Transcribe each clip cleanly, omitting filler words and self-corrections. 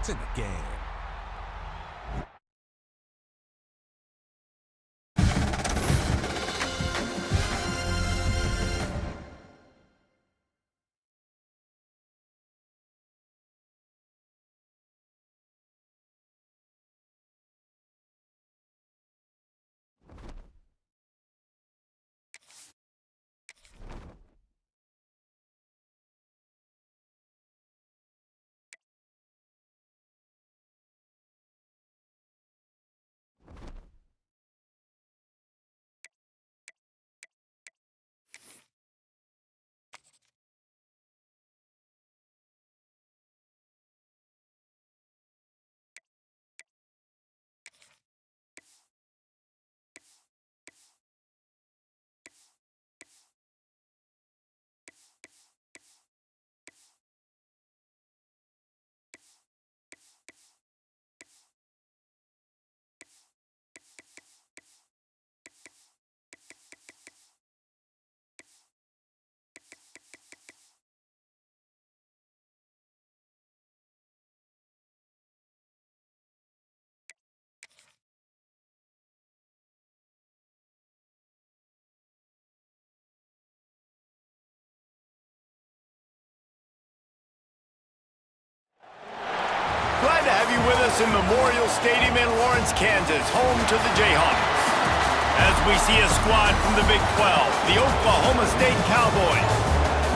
points in the game. Glad to have you with us in Memorial Stadium in Lawrence, Kansas, home to the Jayhawks. As we see a squad from the Big 12, the Oklahoma State Cowboys,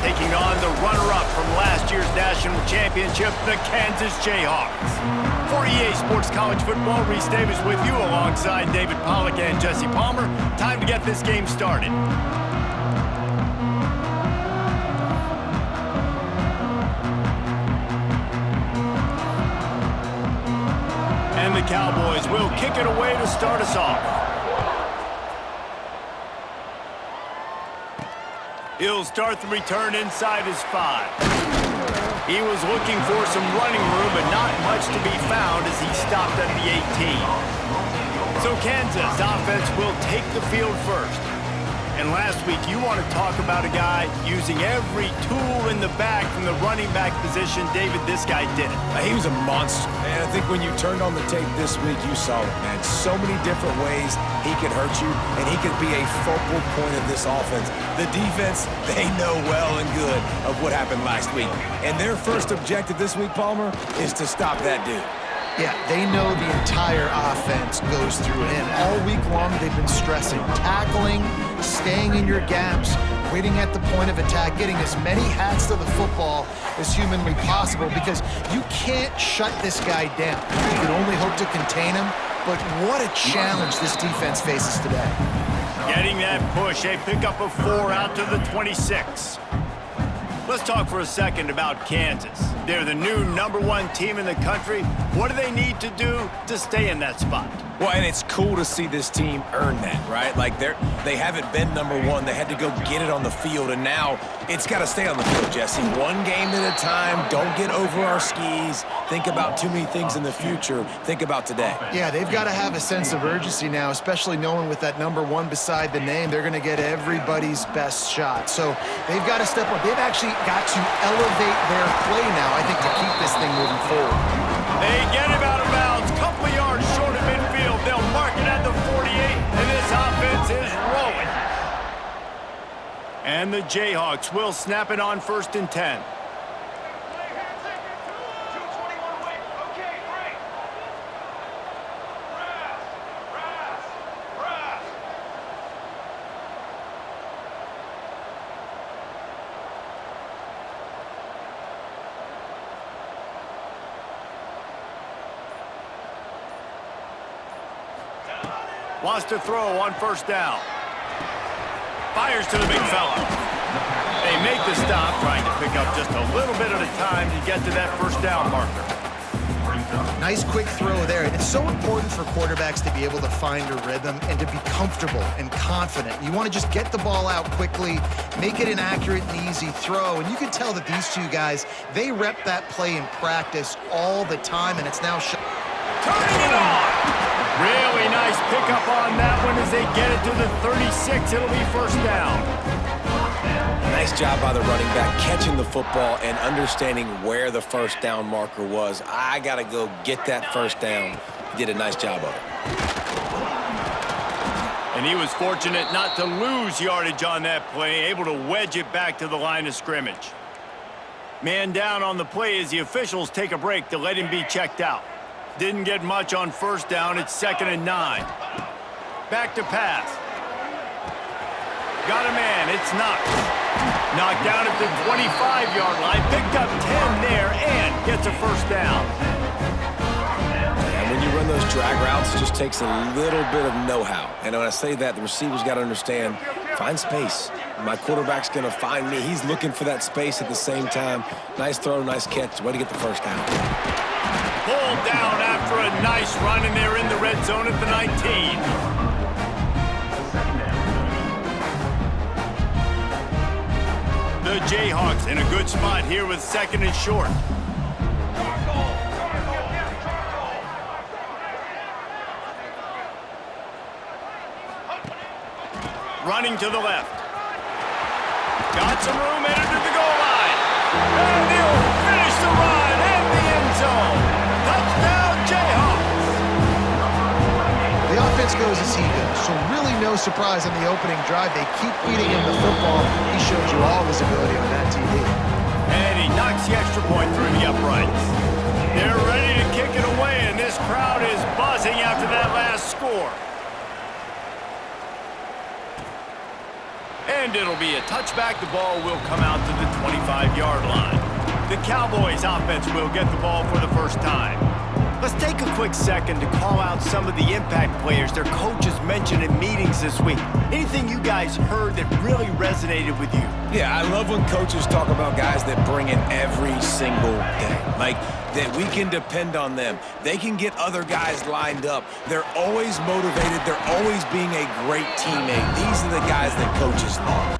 taking on the runner-up from last year's national championship, the Kansas Jayhawks. For EA Sports College Football, Reese Davis with you alongside David Pollack and Jesse Palmer. Time to get this game started. And the Cowboys will kick it away to start us off. He'll start the return inside his 5. He was looking for some running room, but not much to be found as he stopped at the 18. So Kansas offense will take the field first. And last week, you want to talk about a guy using every tool in the bag from the running back position. David, this guy did it. He was a monster. And I think when you turned on the tape this week, you saw it, man. So many different ways he could hurt you, and he could be a focal point of this offense. The defense, they know well and good of what happened last week. And their first objective this week, Palmer, is to stop that dude. Yeah, they know the entire offense goes through him. All week long, they've been stressing tackling, staying in your gaps, waiting at the point of attack, getting as many hats to the football as humanly possible because you can't shut this guy down. You can only hope to contain him, but what a challenge this defense faces today. Getting that push, a pickup of 4 out to the 26. Let's talk for a second about Kansas. They're the new #1 team in the country. What do they need to do to stay in that spot? Well, and it's cool to see this team earn that, right? Like, they haven't been #1. They had to go get it on the field, and now it's got to stay on the field, Jesse. One game at a time. Don't get over our skis. Think about too many things in the future. Think about today. Yeah, they've got to have a sense of urgency now, especially knowing with that #1 beside the name, they're going to get everybody's best shot. So they've got to step up. They've actually got to elevate their play now, I think, to keep this thing moving forward. They get him out of bounds, couple of yards short of midfield. They'll mark it at the 48, and this offense is rolling. And the Jayhawks will snap it on 1st and 10. Wants to throw on 1st down. Fires to the big fella. They make the stop, trying to pick up just a little bit at a time to get to that 1st down marker. Nice quick throw there. It's so important for quarterbacks to be able to find a rhythm and to be comfortable and confident. You want to just get the ball out quickly, make it an accurate and easy throw. And you can tell that these two guys, they rep that play in practice all the time, and it's now turning it on. Really nice pickup on that one as they get it to the 36. It'll be 1st down. Nice job by the running back, catching the football and understanding where the first down marker was. I got to go get that first down. He did a nice job of it. And he was fortunate not to lose yardage on that play, able to wedge it back to the line of scrimmage. Man down on the play as the officials take a break to let him be checked out. Didn't get much on first down. It's 2nd and 9. Back to pass. Got a man. It's knocked. Knocked down at the 25-yard line. Picked up 10 there and gets a first down. And when you run those drag routes, it just takes a little bit of know-how. And when I say that, the receivers got to understand, find space. My quarterback's going to find me. He's looking for that space at the same time. Nice throw, nice catch. Way to get the first down. Pulled down after a nice run, and they're in the red zone at the 19. The Jayhawks in a good spot here with 2nd and short. Running to the left. Got some room, headed to the goal line. And he'll finish the run in the end zone. Touchdown, Jayhawks. The offense goes as he goes, so really no surprise in the opening drive. They keep feeding him the football. He showed you all his ability on that TD. And he knocks the extra point through the uprights. They're ready to kick it away, and this crowd is buzzing after that last score. And it'll be a touchback. The ball will come out to the 25-yard line. The Cowboys offense will get the ball for the first time. Let's take a quick second to call out some of the impact players their coaches mentioned in meetings this week. Anything you guys heard that really resonated with you? Yeah, I love when coaches talk about guys that bring it every single day. Like, that we can depend on them. They can get other guys lined up. They're always motivated. They're always being a great teammate. These are the guys that coaches love.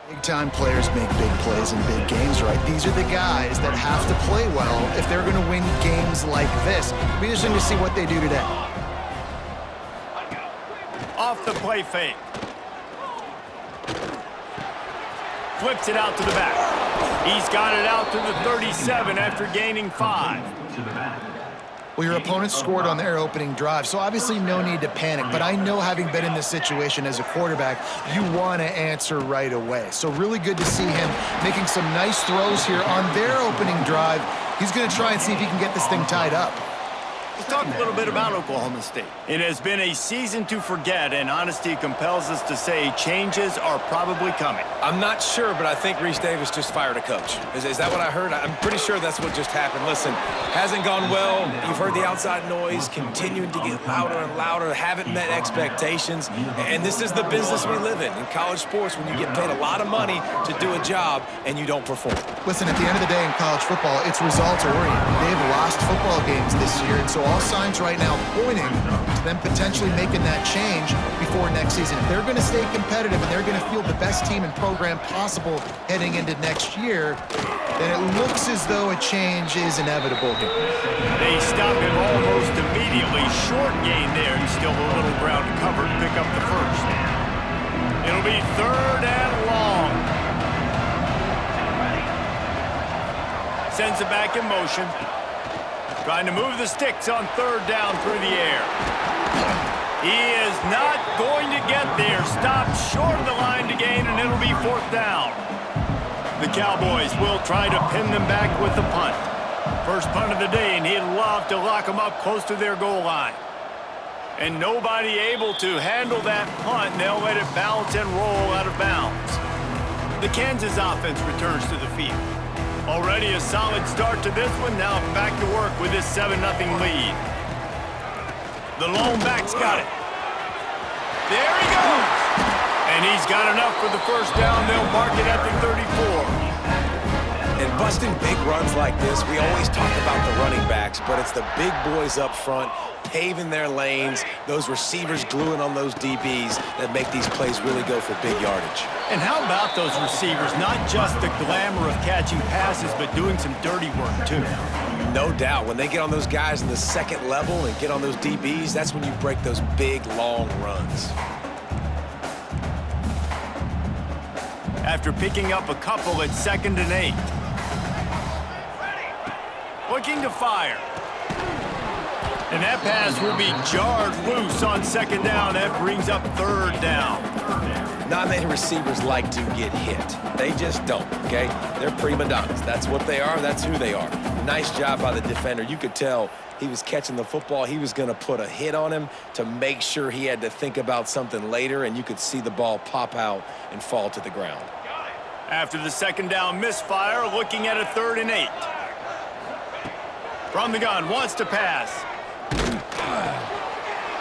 Big-time players make big plays in big games, right? These are the guys that have to play well if they're going to win games like this. It'll be interesting to see what they do today. Off the play fake. Flips it out to the back. He's got it out to the 37 after gaining 5. Well, your opponent scored on their opening drive, so obviously no need to panic. But I know, having been in this situation as a quarterback, you want to answer right away. So really good to see him making some nice throws here on their opening drive. He's going to try and see if he can get this thing tied up. Let's talk a little bit about Oklahoma State. It has been a season to forget, and honesty compels us to say changes are probably coming. I'm not sure, but I think Reese Davis just fired a coach. Is that what I heard? I'm pretty sure that's what just happened. Listen, hasn't gone well. You've heard the outside noise continuing to get louder and louder, haven't met expectations. And this is the business we live in college sports, when you get paid a lot of money to do a job and you don't perform. Listen, at the end of the day in college football, it's results oriented. They've lost football games this year, and so all signs right now pointing to them potentially making that change before next season. If they're going to stay competitive and they're going to field the best team and program possible heading into next year, then it looks as though a change is inevitable here. They stop him almost immediately. Short gain there, and still a little ground to cover to pick up the first. It'll be 3rd and long. Sends it back in motion. Trying to move the sticks on 3rd down through the air. He is not going to get there. Stopped short of the line to gain, and it'll be 4th down. The Cowboys will try to pin them back with the punt. First punt of the day, and he'd love to lock them up close to their goal line. And nobody able to handle that punt, and they'll let it bounce and roll out of bounds. The Kansas offense returns to the field. Already a solid start to this one, now back to work with this 7-0 lead. The lone back's got it. There he goes! And he's got enough for the first down. They'll mark it at the 34. And busting big runs like this, we always talk about the running backs, but it's the big boys up front paving their lanes, those receivers gluing on those DBs that make these plays really go for big yardage. And how about those receivers? Not just the glamour of catching passes, but doing some dirty work too. No doubt. When they get on those guys in the second level and get on those DBs, that's when you break those big, long runs. After picking up a couple at 2nd and 8. Looking to fire. And that pass will be jarred loose on 2nd down. That brings up 3rd down. Not many receivers like to get hit. They just don't, okay? They're prima donnas. That's what they are. That's who they are. Nice job by the defender. You could tell he was catching the football. He was going to put a hit on him to make sure he had to think about something later, and you could see the ball pop out and fall to the ground. After the 2nd down misfire, looking at a 3rd and 8. From the gun, wants to pass.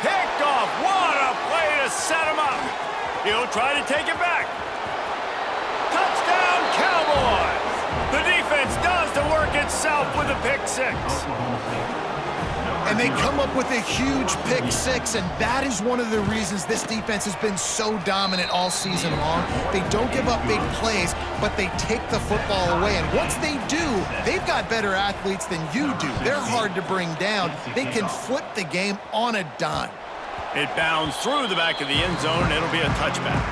Picked off. What a play to set him up. He'll try to take it back. Touchdown, Cowboys! The defense does the work itself with a pick 6. And they come up with a huge pick 6, and that is one of the reasons this defense has been so dominant all season long. They don't give up big plays, but they take the football away. And once they do, they've got better athletes than you do. They're hard to bring down. They can flip the game on a dime. It bounds through the back of the end zone, and it'll be a touchback.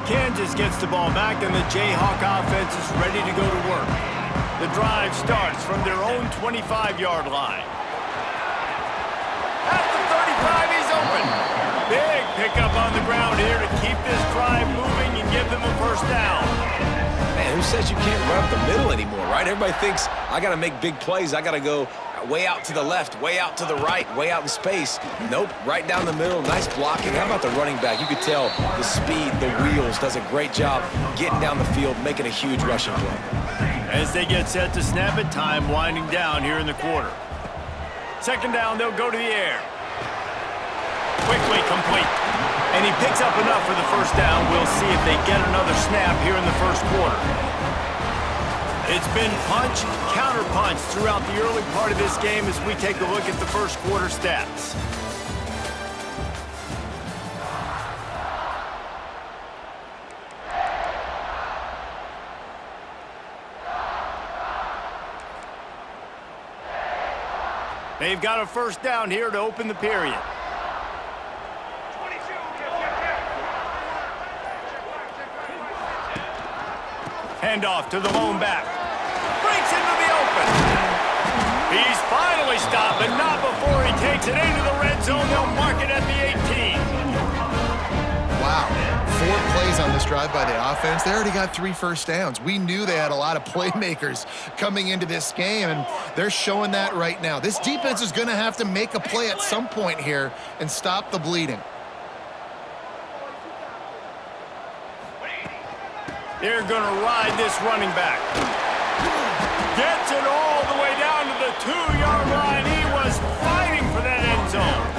Kansas gets the ball back, and the Jayhawk offense is ready to go to work. The drive starts from their own 25-yard line. At the 35, he's open. Big pickup on the ground here to keep this drive moving and give them a first down. Man, who says you can't run up the middle anymore, right? Everybody thinks, I got to make big plays. I got to go way out to the left, way out to the right, way out in space. Nope, right down the middle, nice blocking. How about the running back? You could tell the speed, the wheels, does a great job getting down the field, making a huge rushing play. As they get set to snap it, time winding down here in the quarter. 2nd down, they'll go to the air. Quickly complete. And he picks up enough for the first down. We'll see if they get another snap here in the first quarter. It's been punch, counter-punch throughout the early part of this game as we take a look at the first quarter stats. They've got a first down here to open the period. Handoff to the lone back. Breaks into the open. He's finally stopped, but not before he takes it into the red zone. They'll mark it at the 18. Wow. 4 plays on this drive by the offense. They already got 3 first downs. We knew they had a lot of playmakers coming into this game, and they're showing that right now. This defense is going to have to make a play at some point here and stop the bleeding. They're going to ride this running back. Gets it all the way down to the 2-yard line. He was fighting for that end zone.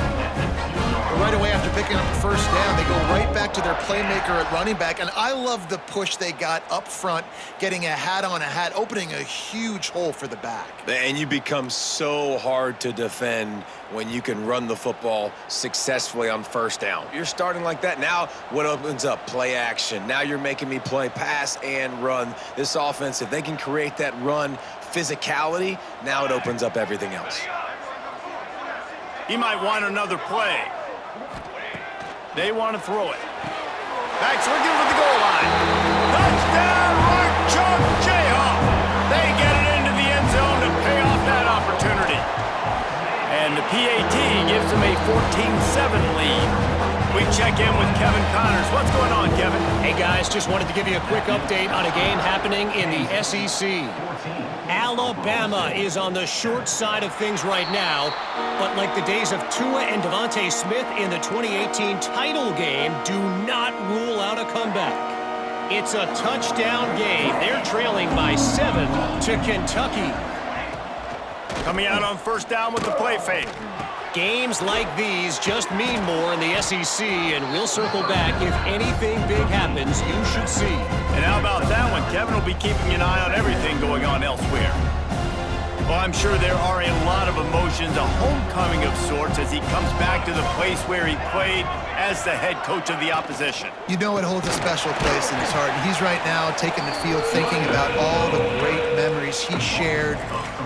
Right away after picking up the first down, they go right back to their playmaker at running back. And I love the push they got up front, getting a hat on a hat, opening a huge hole for the back. And you become so hard to defend when you can run the football successfully on first down. You're starting like that. Now what opens up? Play action. Now you're making me play pass and run. This offense, if they can create that run physicality, now it opens up everything else. He might want another play. They want to throw it. Back's looking for the goal line. Touchdown, Mark Chuck Jayhawk. They get it into the end zone to pay off that opportunity. And the PAT gives them a 14-7 lead. We check in with Kevin Connors. What's going on, Kevin? Hey, guys, just wanted to give you a quick update on a game happening in the SEC. Alabama is on the short side of things right now, but like the days of Tua and Devontae Smith in the 2018 title game, do not rule out a comeback. It's a touchdown game. They're trailing by 7 to Kentucky. Coming out on first down with the play fake. Games like these just mean more in the SEC, and we'll circle back. If anything big happens, you should see. And how about that one? Kevin will be keeping an eye on everything going on elsewhere. Well, I'm sure there are a lot of emotions, a homecoming of sorts, as he comes back to the place where he played as the head coach of the opposition. You know it holds a special place in his heart, and he's right now taking the field thinking about all the great memories he shared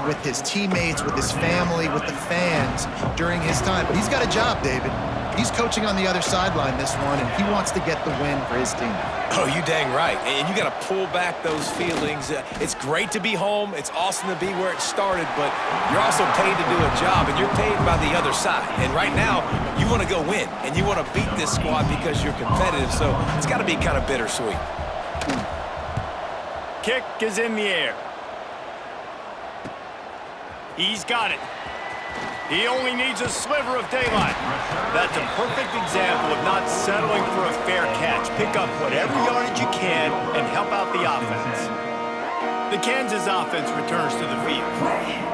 with his teammates, with his family, with the fans during his time. But he's got a job, David. He's coaching on the other sideline this one, and he wants to get the win for his team. Oh, you dang right. And you got to pull back those feelings. It's great to be home. It's awesome to be where it started, but you're also paid to do a job, and you're paid by the other side. And right now, you want to go win, and you want to beat this squad because you're competitive, so it's got to be kind of bittersweet. Kick is in the air. He's got it. He only needs a sliver of daylight. That's a perfect example of not settling for a fair catch. Pick up whatever yardage you can and help out the offense. The Kansas offense returns to the field.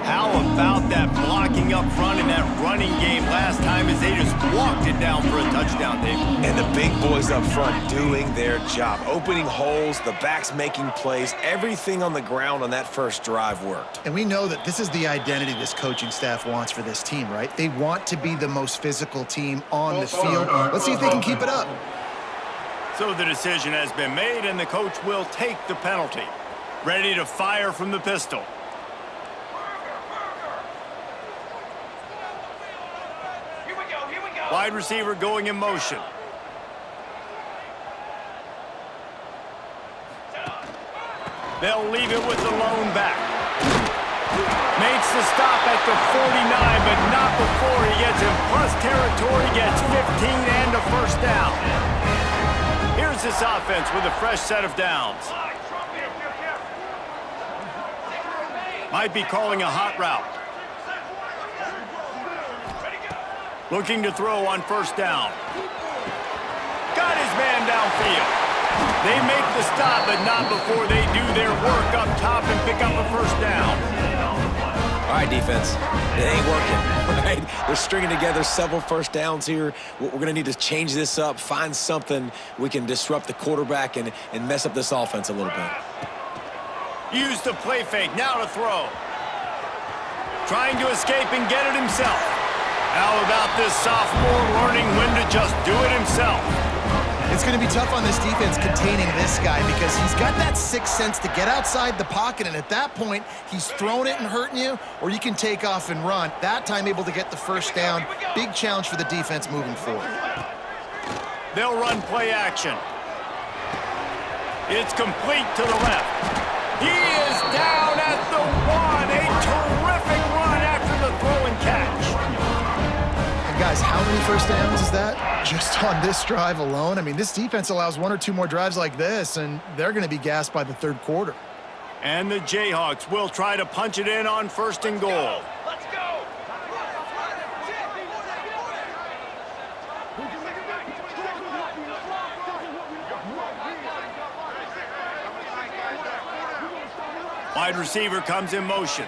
How about that blocking up front in that running game last time as they just walked it down for a touchdown, David? And the big boys up front doing their job. Opening holes, the backs making plays, everything on the ground on that first drive worked. And we know that this is the identity this coaching staff wants for this team, right? They want to be the most physical team on the field. Let's see if they can keep it up. So the decision has been made, and the coach will take the penalty. Ready to fire from the pistol. Wide receiver going in motion. They'll leave it with the lone back. Makes the stop at the 49, but not before he gets in plus territory, gets 15 and a first down. Here's this offense with a fresh set of downs. Might be calling a hot route. Looking to throw on first down. Got his man downfield. They make the stop, but not before they do their work up top and pick up a first down. All right, defense. It ain't working, right? They're stringing together several first downs here. We're going to need to change this up, find something we can disrupt the quarterback and mess up this offense a little bit. Use the play fake, now to throw. Trying to escape and get it himself. How about this sophomore learning when to just do it himself? It's going to be tough on this defense containing this guy because he's got that sixth sense to get outside the pocket, and at that point, he's throwing it and hurting you, or you can take off and run. That time able to get the first down. Big challenge for the defense moving forward. They'll run play action. It's complete to the left. He is down at the 1. A terrific run after the throw and catch. And guys, how many first downs is that? Just on this drive alone? I mean, this defense allows one or two more drives like this, and they're going to be gassed by the third quarter. And the Jayhawks will try to punch it in on first and goal. Let's go. Wide receiver comes in motion.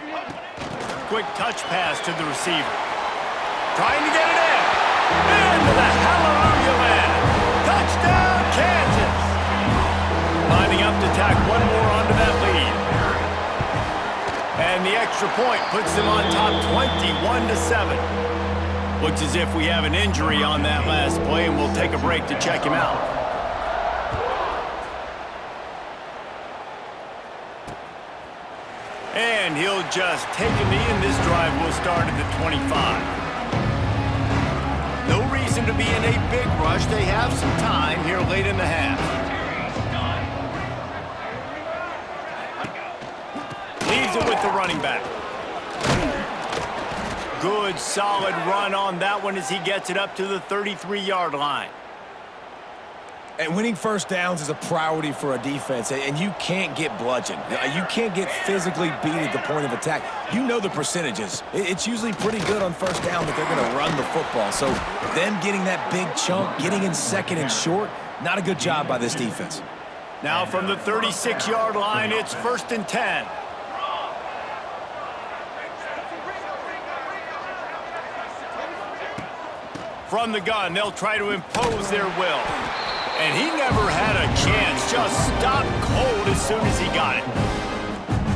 Quick touch pass to the receiver. Trying to get it in. Into the hallelujah land. Touchdown, Kansas. Lining up to tack one more onto that lead. And the extra point puts them on top 21-7. Looks as if we have an injury on that last play, and we'll take a break to check him out. And he'll just take a knee, and this drive will start at the 25. No reason to be in a big rush. They have some time here late in the half. Leaves it with the running back. Good, solid run on that one as he gets it up to the 33-yard line. And winning first downs is a priority for a defense, and you can't get bludgeoned. You can't get physically beat at the point of attack. You know the percentages. It's usually pretty good on first down that they're going to run the football. So them getting that big chunk, getting in second and short, not a good job by this defense. Now from the 36-yard line, it's 1st and 10. From the gun, they'll try to impose their will. And he never had a chance, just stopped cold as soon as he got it.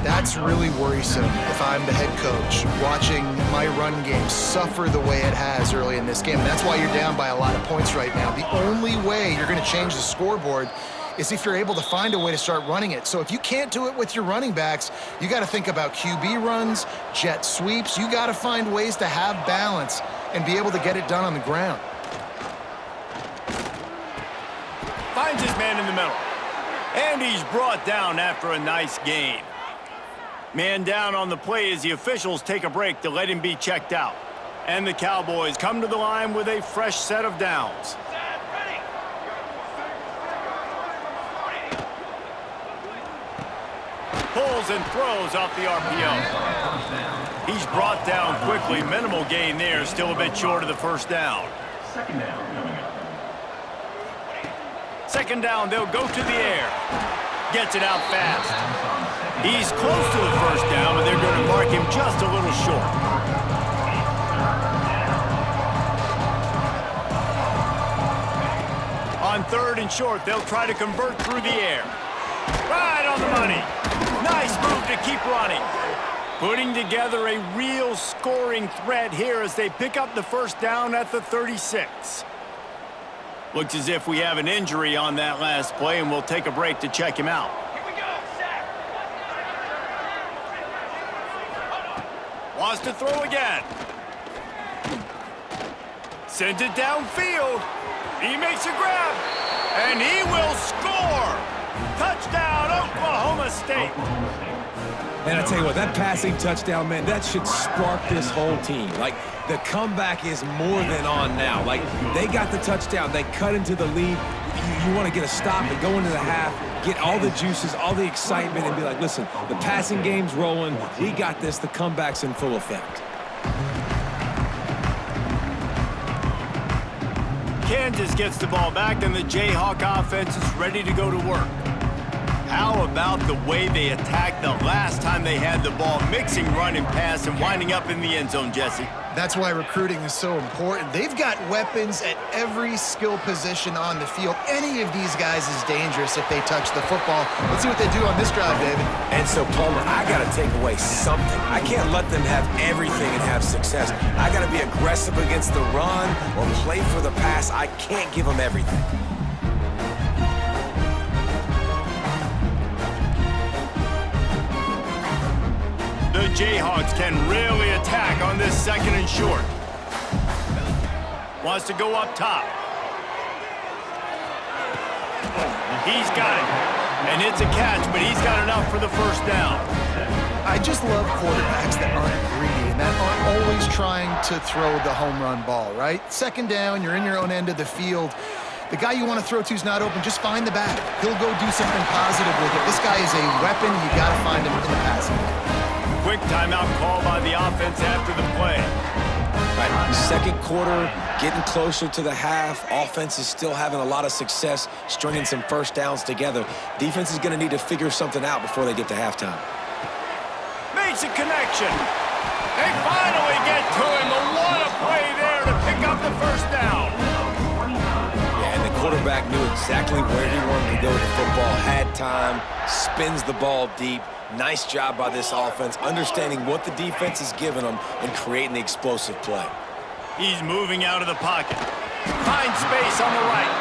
That's really worrisome if I'm the head coach, watching my run game suffer the way it has early in this game. And that's why you're down by a lot of points right now. The only way you're going to change the scoreboard is if you're able to find a way to start running it. So if you can't do it with your running backs, you got to think about QB runs, jet sweeps. You got to find ways to have balance and be able to get it done on the ground. Finds his man in the middle. And he's brought down after a nice gain. Man down on the play as the officials take a break to let him be checked out. And the Cowboys come to the line with a fresh set of downs. Pulls and throws off the RPO. He's brought down quickly. Minimal gain there. Still a bit short of the first down. Second down, they'll go to the air. Gets it out fast. He's close to the first down, but they're going to mark him just a little short. On 3rd and short, they'll try to convert through the air. Right on the money. Nice move to keep running. Putting together a real scoring threat here as they pick up the first down at the 36. Looks as if we have an injury on that last play, and we'll take a break to check him out. Here we go, Zach. Wants to throw again. Sends it downfield. He makes a grab, and he will score. Touchdown, Oklahoma State. And I tell you what, that passing touchdown, man, that should spark this whole team. Like, the comeback is more than on now. Like, they got the touchdown. They cut into the lead. You want to get a stop and go into the half, get all the juices, all the excitement, and be like, listen, the passing game's rolling. We got this. The comeback's in full effect. Kansas gets the ball back, and the Jayhawk offense is ready to go to work. How about the way they attacked the last time they had the ball, mixing run and pass and winding up in the end zone, Jesse? That's why recruiting is so important. They've got weapons at every skill position on the field. Any of these guys is dangerous if they touch the football. Let's see what they do on this drive, David. And so, Palmer, I got to take away something. I can't let them have everything and have success. I got to be aggressive against the run or play for the pass. I can't give them everything. The Jayhawks can really attack on this 2nd and short. Wants to go up top. He's got it. And it's a catch, but he's got enough for the first down. I just love quarterbacks that aren't greedy and that aren't always trying to throw the home run ball, right? 2nd down, you're in your own end of the field. The guy you want to throw to is not open. Just find the back. He'll go do something positive with it. This guy is a weapon. You got to find him in the passing game. Quick timeout call by the offense after the play. Right, 2nd quarter, getting closer to the half. Offense is still having a lot of success stringing some first downs together. Defense is going to need to figure something out before they get to halftime. Makes a connection. They finally get to him. What a play there to pick up the first down. Yeah, and the quarterback knew exactly where he wanted to go with the football, had time, spins the ball deep. Nice job by this offense, understanding what the defense is giving them and creating the explosive play. He's moving out of the pocket. Finds space on the right.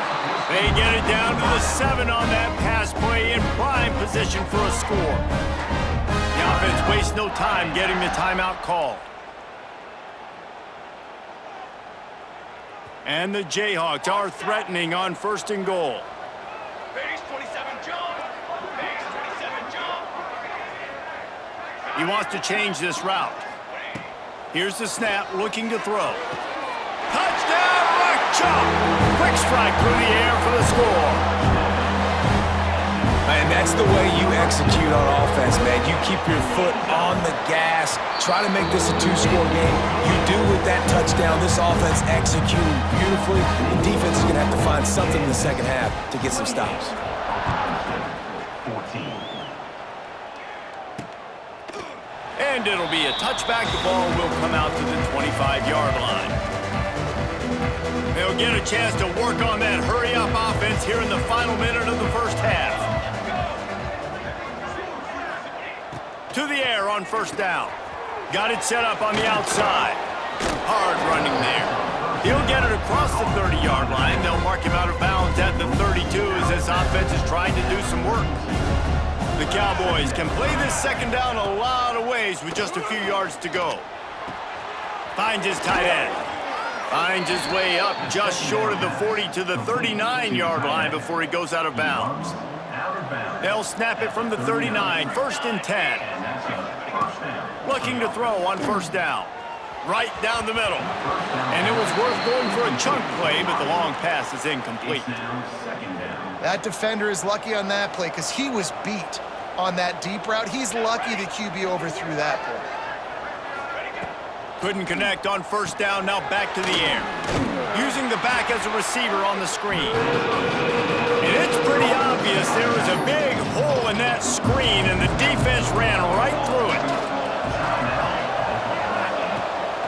They get it down to the 7 on that pass play in prime position for a score. The offense wastes no time getting the timeout called. And the Jayhawks are threatening on 1st and goal. Base 27 jump. Base 27 jump. He wants to change this route. Here's the snap, looking to throw. Touchdown, right chop. Quick strike through the air for the score. that's the way you execute on offense, man. You keep your foot on the gas, try to make this a two-score game. You do with that touchdown. This offense executing beautifully. The defense is going to have to find something in the second half to get some stops. And it'll be a touchback. The ball will come out to the 25-yard line. They'll get a chance to work on that hurry-up offense here in the final minute of the first half. To the air on first down. Got it set up on the outside. Hard running there. He'll get it across the 30-yard line. They'll mark him out of bounds at the 32 as this offense is trying to do some work. The Cowboys can play this second down a lot of ways with just a few yards to go. Finds his tight end. Finds his way up just short of the 40 to the 39-yard line before he goes out of bounds. They'll snap it from the 39, 1st and 10. Looking to throw on first down. Right down the middle. And it was worth going for a chunk play, but the long pass is incomplete. That defender is lucky on that play because he was beat on that deep route. He's lucky the QB overthrew that play. Couldn't connect on first down, now back to the air. Using the back as a receiver on the screen. And it's pretty obvious there was a big hole in that screen, and the defense ran right through it.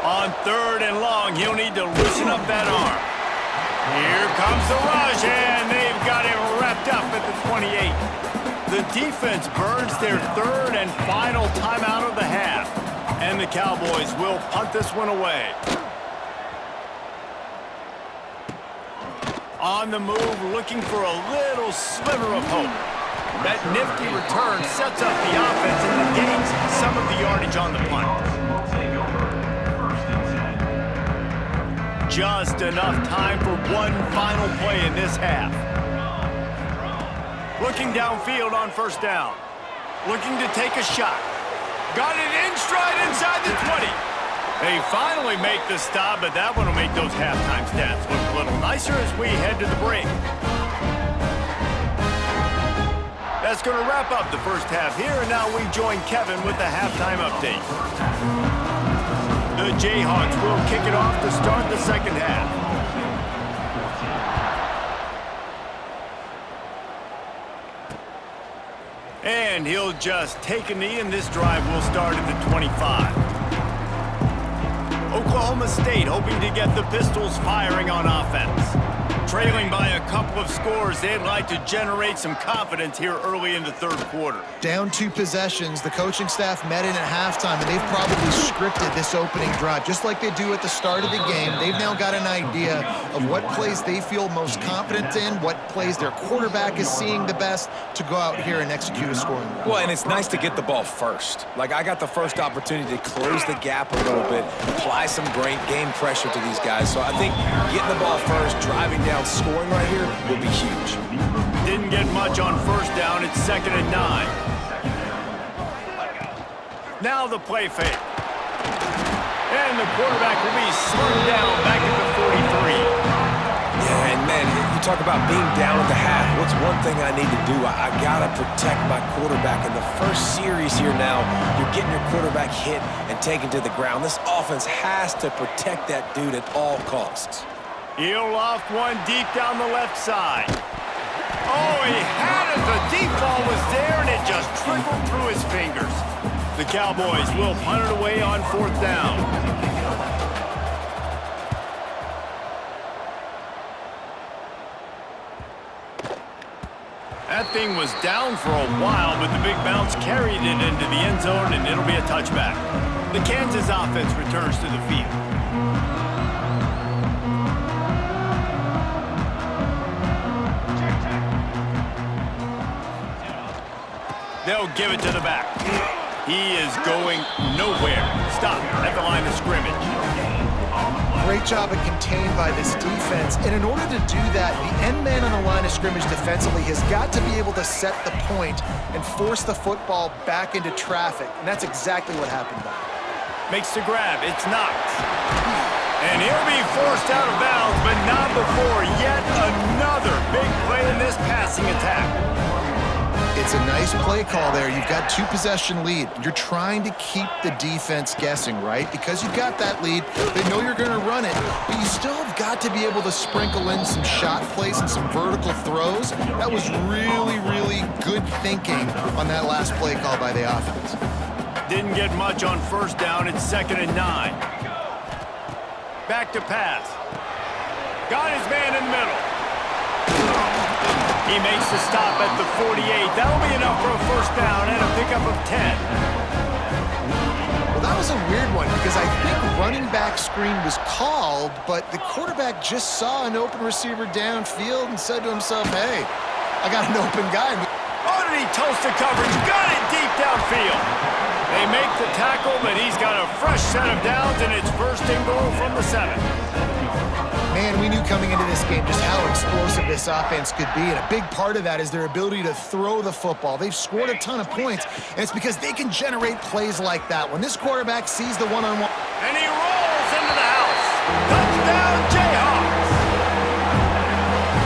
On 3rd and long, he'll need to loosen up that arm. Here comes the rush, and they've got him wrapped up at the 28. The defense burns their 3rd and final timeout of the half. And the Cowboys will punt this one away. On the move, looking for a little sliver of hope. That nifty return sets up the offense and negates some of the yardage on the punt. Just enough time for one final play in this half. Looking downfield on first down. Looking to take a shot. Got it in stride inside the 20. They finally make the stop, but that one will make those halftime stats look a little nicer as we head to the break. That's going to wrap up the first half here, and now we join Kevin with the halftime update. The Jayhawks will kick it off to start the second half. And he'll just take a knee, and this drive will start at the 25. Oklahoma State hoping to get the Pistols firing on offense. Trailing by a couple of scores, they'd like to generate some confidence here early in the 3rd quarter. Down 2 possessions, the coaching staff met in at halftime, and they've probably scripted this opening drive. Just like they do at the start of the game, they've now got an idea of what plays they feel most confident in, what plays their quarterback is seeing the best to go out here and execute a scoring drive. Well, and it's nice to get the ball first. Like, I got the first opportunity to close the gap a little bit, apply some great game pressure to these guys. So I think getting the ball first, driving down, scoring right here will be huge. Didn't get much on first down. It's 2nd and 9. Now the play fake. And the quarterback will be slowed down back at the 43. Yeah, and man, you talk about being down at the half. What's one thing I need to do? I got to protect my quarterback. In the first series here now, you're getting your quarterback hit and taken to the ground. This offense has to protect that dude at all costs. He'll loft one deep down the left side. Oh, he had it. The deep ball was there, and it just trickled through his fingers. The Cowboys will punt it away on 4th down. That thing was down for a while, but the big bounce carried it into the end zone, and it'll be a touchback. The Kansas offense returns to the field. They'll give it to the back. He is going nowhere. Stop at the line of scrimmage. Great job of contained by this defense. And in order to do that, the end man on the line of scrimmage defensively has got to be able to set the point and force the football back into traffic. And that's exactly what happened there. Makes the grab. It's knocked. And he'll be forced out of bounds, but not before yet another big play in this passing attack. It's a nice play call there. You've got 2-possession lead. You're trying to keep the defense guessing, right? Because you've got that lead, they know you're going to run it, but you still have got to be able to sprinkle in some shot plays and some vertical throws. That was really, really good thinking on that last play call by the offense. Didn't get much on first down. It's 2nd and 9. Back to pass. Got his man in the middle. He makes the stop at the 48. That'll be enough for a first down and a pickup of 10. Well, that was a weird one because I think running back screen was called, but the quarterback just saw an open receiver downfield and said to himself, hey, I got an open guy. Oh, did he toast the coverage? Got it deep downfield. They make the tackle, but he's got a fresh set of downs, and it's 1st and goal from the 7. Man, we knew coming into this game just how explosive this offense could be, and a big part of that is their ability to throw the football. They've scored a ton of points, and it's because they can generate plays like that. When this quarterback sees the one-on-one... And he rolls into the house. Touchdown, Jayhawks!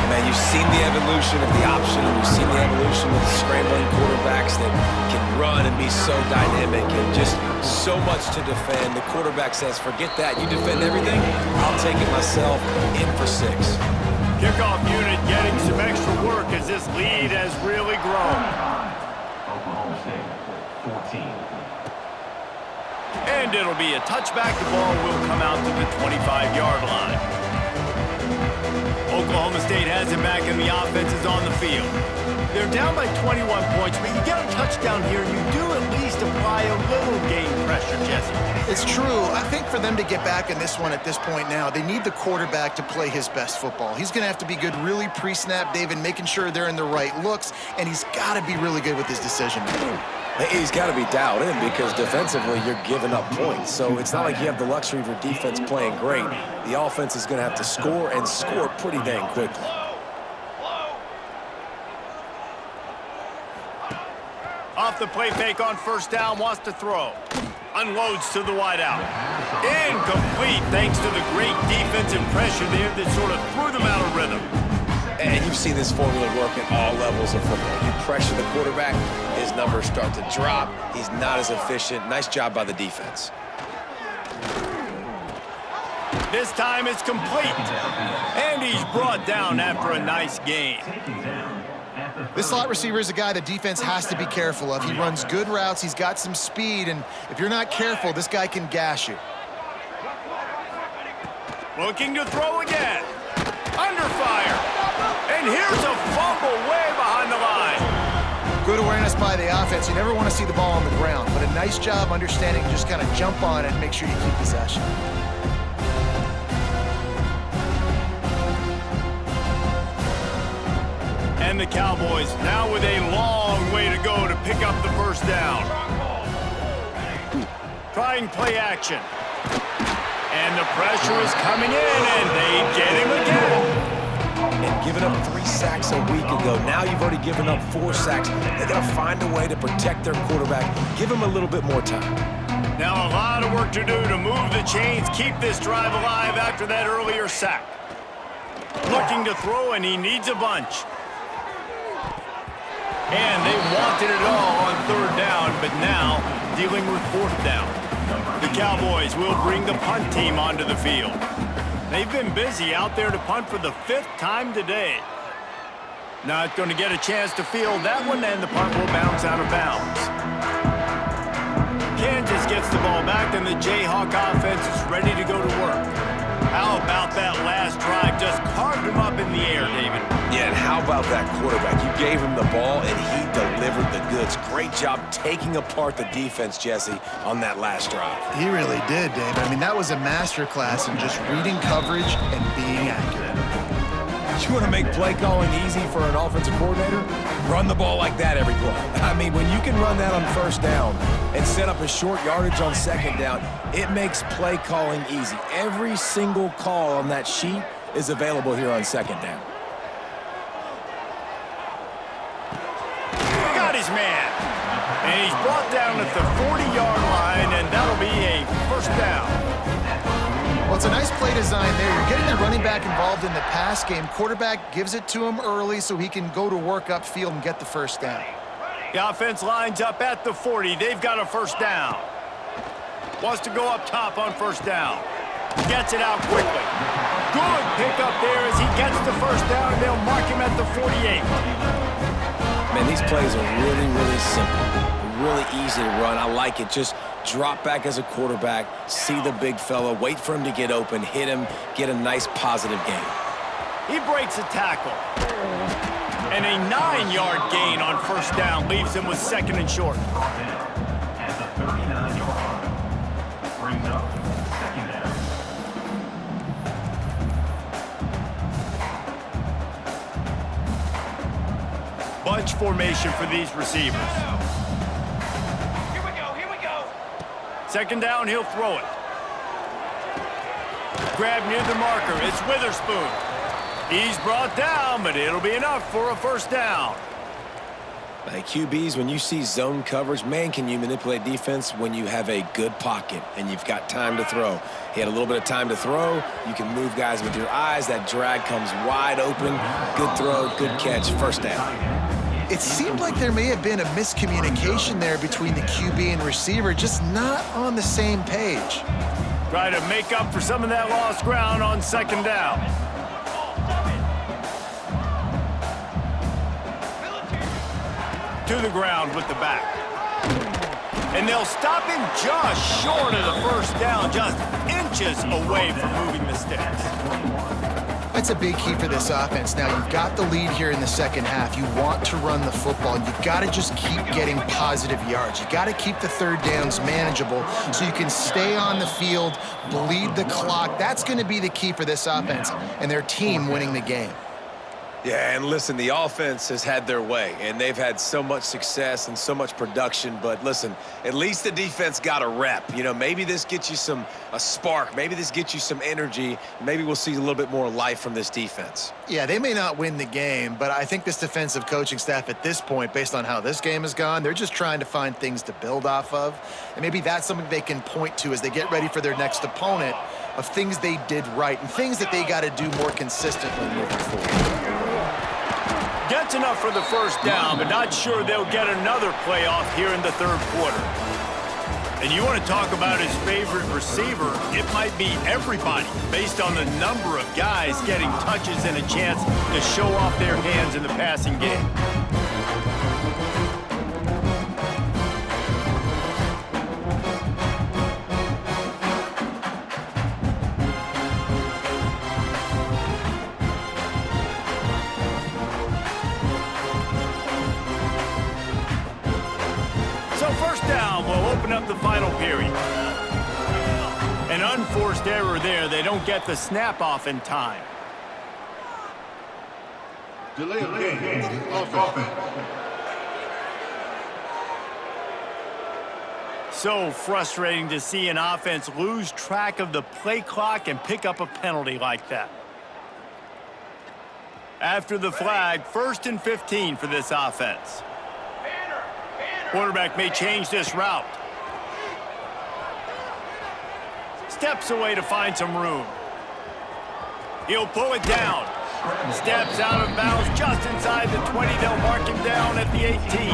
Man, you've seen the evolution of the option, and you've seen the evolution of the scrambling quarterbacks that can run and be so dynamic and just so much to defend. The quarterback says, forget that. You defend everything, I'll take it myself. In for 6. Kickoff unit getting some extra work as this lead has really grown. Oklahoma State, 14. And it'll be a touchback. The ball will come out to the 25-yard line. Oklahoma State has it back and the offense is on the field. They're down by 21 points, but you get a touchdown here, you do at least apply a little game pressure, Jesse. It's true. I think for them to get back in this one at this point now, they need the quarterback to play his best football. He's going to have to be good really pre-snap, David, making sure they're in the right looks, and he's got to be really good with his decision-making. He's got to be dialed in because defensively you're giving up points. So it's not like you have the luxury of your defense playing great. The offense is going to have to score and score pretty dang quickly. Off the play fake on first down, wants to throw. Unloads to the wideout. Incomplete thanks to the great defensive pressure there that sort of threw them out of rhythm. And you've seen this formula work at all levels of football. You pressure the quarterback, his numbers start to drop. He's not as efficient. Nice job by the defense. This time it's complete. And he's brought down after a nice gain. This slot receiver is a guy the defense has to be careful of. He runs good routes, he's got some speed, and if you're not careful, this guy can gash you. Looking to throw again. Under fire. And here's a fumble way behind the line. Good awareness by the offense. You never want to see the ball on the ground, but a nice job understanding to just kind of jump on it and make sure you keep possession. And the Cowboys now with a long way to go to pick up the first down. Trying play action. And the pressure is coming in, and they get him again. And giving up 3 sacks a week ago. Now you've already given up 4 sacks. They got to find a way to protect their quarterback. Give him a little bit more time. Now a lot of work to do to move the chains, keep this drive alive after that earlier sack. Looking to throw, and he needs a bunch. And they wanted it all on third down, but now dealing with fourth down. The Cowboys will bring the punt team onto the field. They've been busy out there to punt for the 5th time today. Not going to get a chance to field that one, and the punt will bounce out of bounds. Kansas gets the ball back, and the Jayhawk offense is ready to go to work. How about that last drive? Just carved him up in the air, David. Yeah, and how about that quarterback? You gave him the ball, and he delivered the goods. Great job taking apart the defense, Jesse, on that last drive. He really did, Dave. I mean, that was a masterclass in just reading coverage and being accurate. You want to make play calling easy for an offensive coordinator? Run the ball like that every play. I mean, when you can run that on first down and set up a short yardage on second down, it makes play calling easy. Every single call on that sheet is available here on second down. Got his man. And he's brought down at the 40-yard line, and that'll be a first down. Well, it's a nice play design there. You're getting the running back involved in the pass game. Quarterback gives it to him early so he can go to work upfield and get the first down. The offense lines up at the 40. They've got a first down. Wants to go up top on first down. Gets it out quickly. Good pickup there as he gets the first down, and they'll mark him at the 48. Man, these plays are really, really simple. Really easy to run. I like it. Just drop back as a quarterback, see the big fella, wait for him to get open, hit him, get a nice positive gain. He breaks a tackle. And a 9-yard gain on first down leaves him with second and short. At the 39-yard line. Brings up second down. Bunch formation for these receivers. Here we go. Second down, he'll throw it. Grab near the marker. It's Witherspoon. He's brought down, but it'll be enough for a first down. Hey, QBs, when you see zone coverage, man, can you manipulate defense when you have a good pocket and you've got time to throw. He had a little bit of time to throw. You can move guys with your eyes. That drag comes wide open. Good throw, good catch, first down. It seemed like there may have been a miscommunication there between the QB and receiver, just not on the same page. Try to make up for some of that lost ground on second down. To the ground with the back. And they'll stop him just short of the first down, just inches away from moving the sticks. That's a big key for this offense. Now, you've got the lead here in the second half. You want to run the football. You've got to just keep getting positive yards. You've got to keep the third downs manageable so you can stay on the field, bleed the clock. That's going to be the key for this offense and their team winning the game. Yeah, and listen, the offense has had their way, and they've had so much success and so much production. But listen, at least the defense got a rep. You know, maybe this gets you a spark. Maybe this gets you some energy. Maybe we'll see a little bit more life from this defense. Yeah, they may not win the game, but I think this defensive coaching staff at this point, based on how this game has gone, they're just trying to find things to build off of. And maybe that's something they can point to as they get ready for their next opponent of things they did right and things that they got to do more consistently moving forward. Gets enough for the first down, but not sure they'll get another playoff here in the third quarter. And you want to talk about his favorite receiver, it might be everybody based on the number of guys getting touches and a chance to show off their hands in the passing game. Up the final period. An unforced error there. They don't get the snap off in time. Delay of game. Offense. So frustrating to see an offense lose track of the play clock and pick up a penalty like that. After the flag, 1st and 15 for this offense. Quarterback may change this route. Steps away to find some room. He'll pull it down. Steps out of bounds just inside the 20. They'll mark him down at the 18.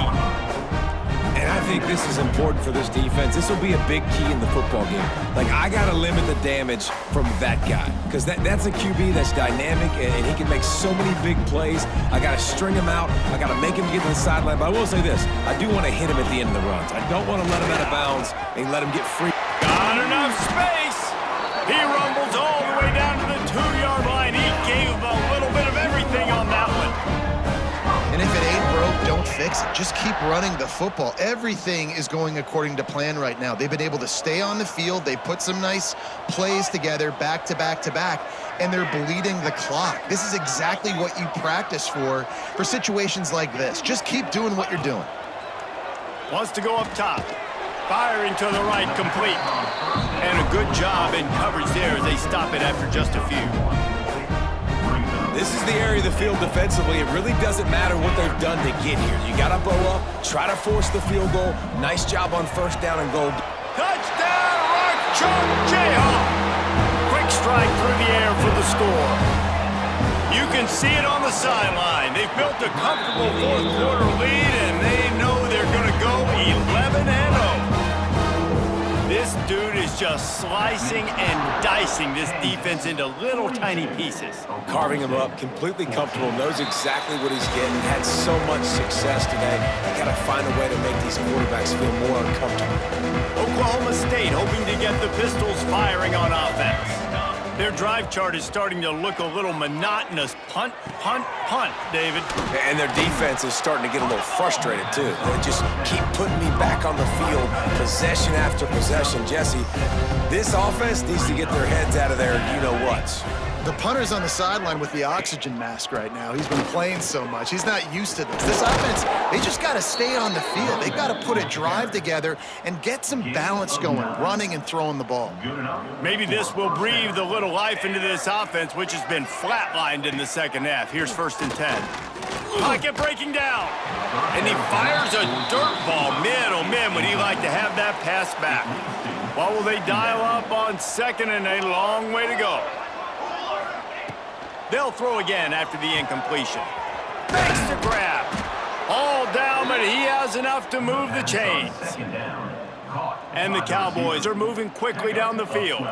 And I think this is important for this defense. This will be a big key in the football game. Like, I got to limit the damage from that guy because that's a QB that's dynamic and he can make so many big plays. I got to string him out. I got to make him get to the sideline. But I will say this. I do want to hit him at the end of the runs. I don't want to let him out of bounds and let him get free. Got enough space. He rumbles all the way down to the 2-yard line. He gave a little bit of everything on that one. And if it ain't broke, don't fix it. Just keep running the football. Everything is going according to plan right now. They've been able to stay on the field. They put some nice plays together back to back to back, and they're bleeding the clock. This is exactly what you practice for situations like this. Just keep doing what you're doing. Wants to go up top. Firing to the right, complete. And a good job in coverage there as they stop it after just a few. This is the area of the field defensively. It really doesn't matter what they've done to get here. You got to bow up, try to force the field goal. Nice job on first down and goal. Touchdown, Rock Chalk Jayhawk! Quick strike through the air for the score. You can see it on the sideline. They've built a comfortable fourth quarter lead, and they know they're go 11-0. This dude is just slicing and dicing this defense into little tiny pieces. Carving him up, completely comfortable, knows exactly what he's getting, had so much success today. You gotta find a way to make these quarterbacks feel more uncomfortable. Oklahoma State hoping to get the Pistols firing on offense. Their drive chart is starting to look a little monotonous. Punt, punt, punt, David. And their defense is starting to get a little frustrated, too. They just keep putting me back on the field, possession after possession. Jesse, this offense needs to get their heads out of their you-know-whats. The punter's on the sideline with the oxygen mask right now. He's been playing so much. He's not used to this. This offense, they just got to stay on the field. They got to put a drive together and get some balance going, running and throwing the ball. Maybe this will breathe a little life into this offense, which has been flatlined in the second half. Here's 1st and 10. Pocket breaking down. And he fires a dirt ball. Man, oh man, would he like to have that pass back. What will they dial up on 2nd and a long way to go? They'll throw again after the incompletion. Makes the grab. All down, but he has enough to move the chains. And the Cowboys are moving quickly down the field.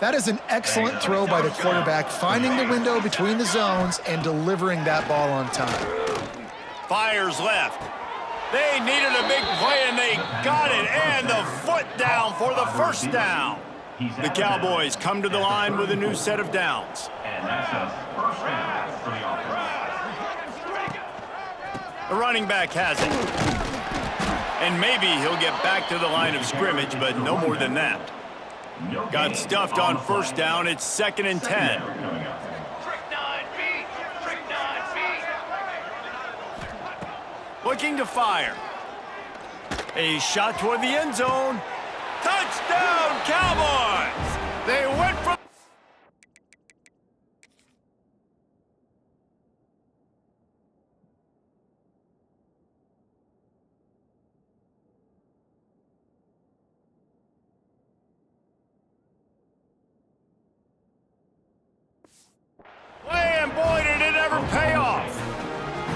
That is an excellent throw by the quarterback, finding the window between the zones and delivering that ball on time. Fires left. They needed a big play, and they got it. And the foot down for the 1st down. The Cowboys come to the line with a new set of downs. And that's a 1st down for the offense. The running back has it. And maybe he'll get back to the line of scrimmage, but no more than that. Got stuffed on 1st down. It's 2nd and 10. Looking to fire. A shot toward the end zone. Touchdown, Cowboys! They went from... And boy, did it ever pay off.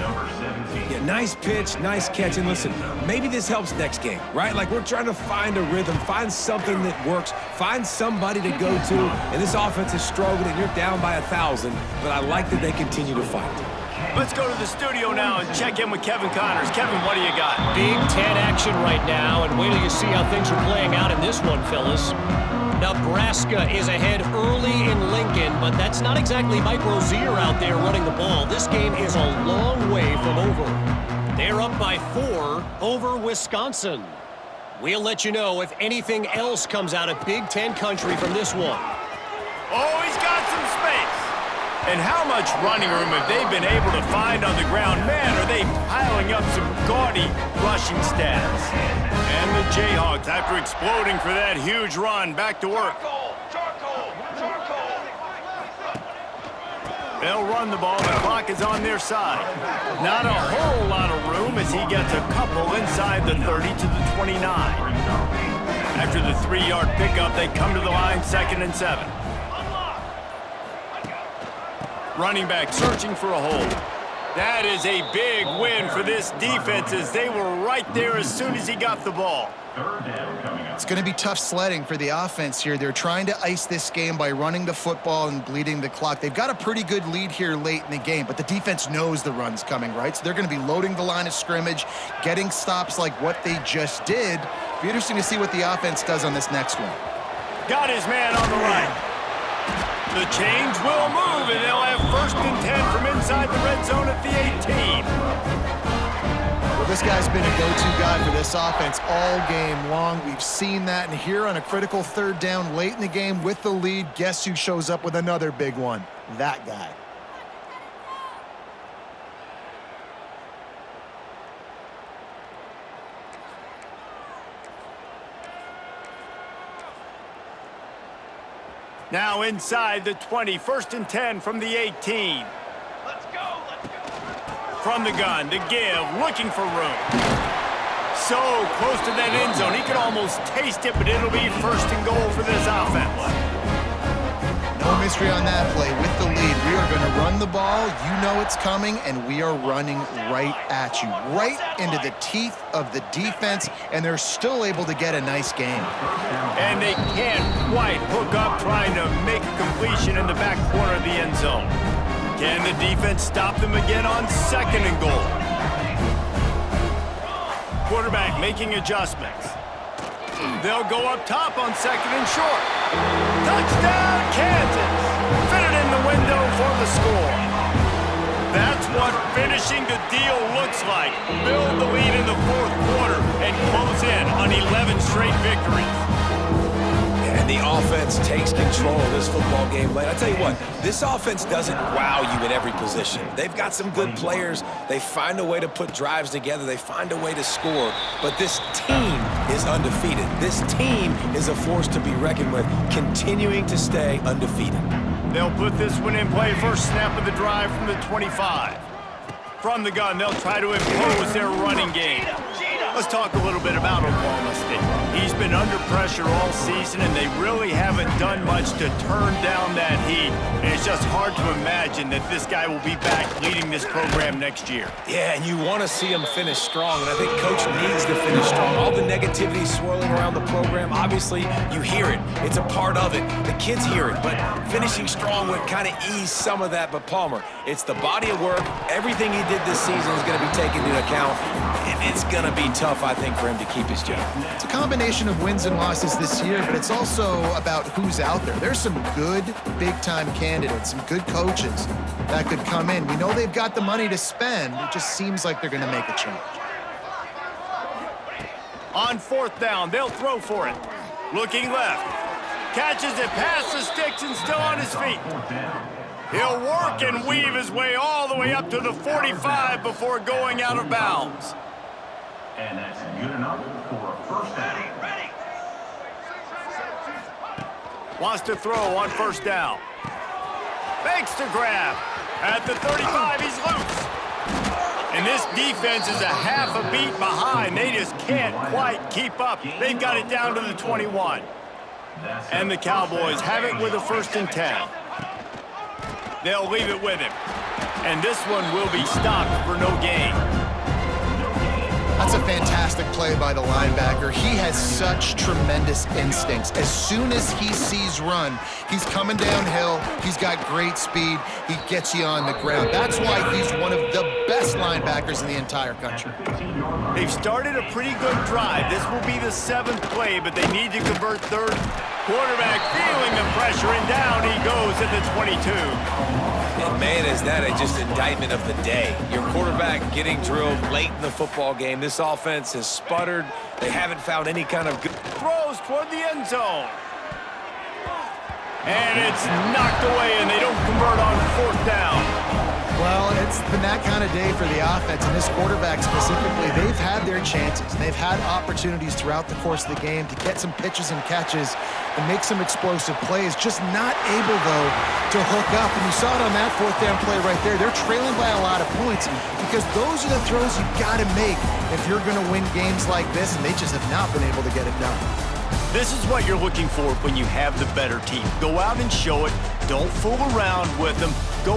Number 17. Yeah, nice pitch, nice catch. And listen, maybe this helps next game, right? Like, we're trying to find a rhythm, find something that works, find somebody to go to. And this offense is struggling, and you're down by 1,000, but I like that they continue to fight. Let's go to the studio now and check in with Kevin Connors. Kevin, what do you got? Big 10 action right now, and wait till you see how things are playing out in this one, fellas. Nebraska is ahead early in Lincoln, but that's not exactly Mike Rozier out there running the ball. This game is a long way from over. They're up by 4 over Wisconsin. We'll let you know if anything else comes out of Big Ten country from this one. Oh, he's got some space. And how much running room have they been able to find on the ground? Man, are they piling up some gaudy rushing stats. And the Jayhawks, after exploding for that huge run, back to work. They'll run the ball. The clock is on their side. Not a whole lot of room as he gets a couple inside the 30 to the 29. After the 3-yard pickup, they come to the line 2nd and 7. Running back searching for a hold. That is a big win for this defense as they were right there as soon as he got the ball. 3rd down coming up. It's going to be tough sledding for the offense here. They're trying to ice this game by running the football and bleeding the clock. They've got a pretty good lead here late in the game, but the defense knows the run's coming, right? So they're going to be loading the line of scrimmage, getting stops like what they just did. Be interesting to see what the offense does on this next one. Got his man on the right. The chains will move, and they'll have 1st and 10 from inside the red zone at the 18. Well, this guy's been a go-to guy for this offense all game long. We've seen that, and here on a critical 3rd down late in the game with the lead, guess who shows up with another big one? That guy. Now inside the 20, 1st and 10 from the 18. Let's go. From the gun, to give, looking for room. So close to that end zone, he could almost taste it, but it'll be 1st and goal for this offense. No chemistry on that play with the lead. We are going to run the ball. You know it's coming, and we are running right at you, right into the teeth of the defense, and they're still able to get a nice game. And they can't quite hook up trying to make a completion in the back corner of the end zone. Can the defense stop them again on 2nd and goal? Quarterback making adjustments. They'll go up top on 2nd and short. Touchdown, Kansas! Fit it in the window for the score. That's what finishing the deal looks like. Build the lead in the 4th quarter and close in on 11 straight victories. And the offense takes control of this football game late. I tell you what, this offense doesn't wow you in every position. They've got some good players. They find a way to put drives together. They find a way to score. But this team is undefeated. This team is a force to be reckoned with, continuing to stay undefeated. They'll put this one in play. First snap of the drive from the 25. From the gun, they'll try to impose their running game. Let's talk a little bit about Oklahoma State. He's been under pressure all season, and they really haven't done much to turn down that heat. And it's just hard to imagine that this guy will be back leading this program next year. Yeah, and you want to see him finish strong, and I think Coach needs to finish strong. All the negativity swirling around the program, obviously, you hear it. It's a part of it. The kids hear it, but finishing strong would kind of ease some of that. But Palmer, it's the body of work. Everything he did this season is going to be taken into account, and it's going to be tough, I think, for him to keep his job. It's a combination of wins and losses this year, but it's also about who's out there. There's some good big-time candidates, some good coaches that could come in. We know they've got the money to spend. It just seems like they're going to make a change. On 4th down, they'll throw for it. Looking left. Catches it past the sticks and still on his feet. He'll work and weave his way all the way up to the 45 before going out of bounds. And that's good enough for a first down. Wants to throw on 1st down. Makes the grab. At the 35, he's loose. And this defense is a half a beat behind. They just can't quite keep up. They've got it down to the 21. And the Cowboys have it with a 1st and 10. They'll leave it with him. And this one will be stopped for no gain. That's a fantastic play by the linebacker. He has such tremendous instincts. As soon as he sees run, he's coming downhill. He's got great speed. He gets you on the ground. That's why he's one of the best linebackers in the entire country. They've started a pretty good drive. This will be the 7th play, but they need to convert 3rd. Quarterback feeling the pressure, and down he goes at the 22. And man, is that just indictment of the day. Your quarterback getting drilled late in the football game. This offense has sputtered. They haven't found any kind of good Throws toward the end zone. And it's knocked away, and they don't convert on 4th down. Well, it's been that kind of day for the offense, and this quarterback specifically. They've had their chances. They've had opportunities throughout the course of the game to get some pitches and catches and make some explosive plays, just not able, though, to hook up. And you saw it on that 4th down play right there. They're trailing by a lot of points because those are the throws you've got to make if you're going to win games like this, and they just have not been able to get it done. This is what you're looking for when you have the better team. Go out and show it. Don't fool around with them. Go